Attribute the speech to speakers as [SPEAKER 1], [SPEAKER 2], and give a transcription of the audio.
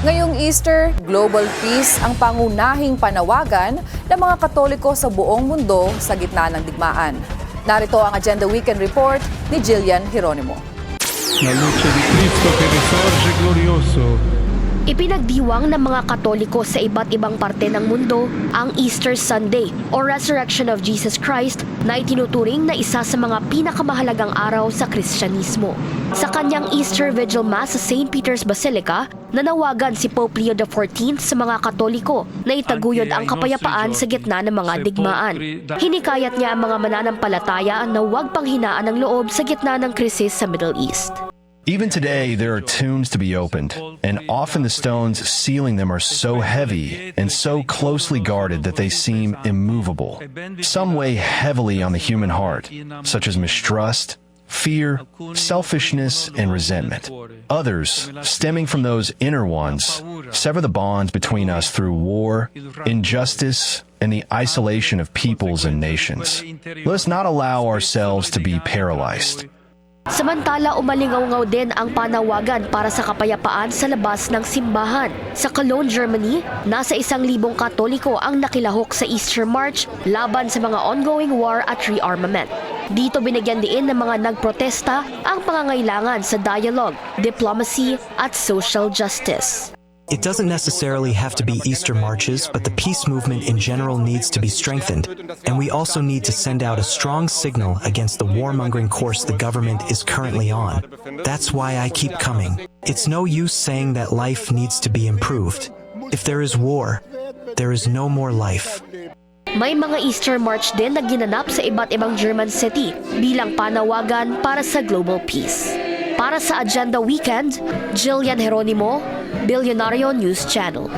[SPEAKER 1] Ngayong Easter, global peace ang pangunahing panawagan ng mga Katoliko sa buong mundo sa gitna ng digmaan. Narito ang Agenda Weekend Report ni Jillian Geronimo.
[SPEAKER 2] La luce di Cristo che risorge glorioso.
[SPEAKER 3] Ipinagdiwang ng mga Katoliko sa iba't ibang parte ng mundo ang Easter Sunday o Resurrection of Jesus Christ na itinuturing na isa sa mga pinakamahalagang araw sa Kristyanismo. Sa kanyang Easter Vigil Mass sa St. Peter's Basilica, nanawagan si Pope Leo XIV sa mga Katoliko na itaguyod ang kapayapaan sa gitna ng mga digmaan. Hinikayat niya ang mga mananampalataya na huwag panghinaan ng loob sa gitna ng krisis sa Middle East.
[SPEAKER 4] Even today, there are tombs to be opened, and often the stones sealing them are so heavy and so closely guarded that they seem immovable. Some weigh heavily on the human heart, such as mistrust, fear, selfishness, and resentment. Others, stemming from those inner ones, sever the bonds between us through war, injustice, and the isolation of peoples and nations. Let us not allow ourselves to be paralyzed.
[SPEAKER 3] Samantala, umalingaw-ngaw din ang panawagan para sa kapayapaan sa labas ng simbahan. Sa Cologne, Germany, nasa 1,000 Katoliko ang nakilahok sa Easter March laban sa mga ongoing war at rearmament. Dito binigyan din ng mga nagprotesta ang pangangailangan sa dialogue, diplomacy at social justice.
[SPEAKER 5] It doesn't necessarily have to be Easter marches, but the peace movement in general needs to be strengthened. And we also need to send out a strong signal against the warmongering course the government is currently on. That's why I keep coming. It's no use saying that life needs to be improved. If there is war, there is no more life.
[SPEAKER 3] May mga Easter March din na ginanap sa iba't ibang German city bilang panawagan para sa global peace. Para sa Agenda Weekend, Jillian Geronimo, Billionario News Channel.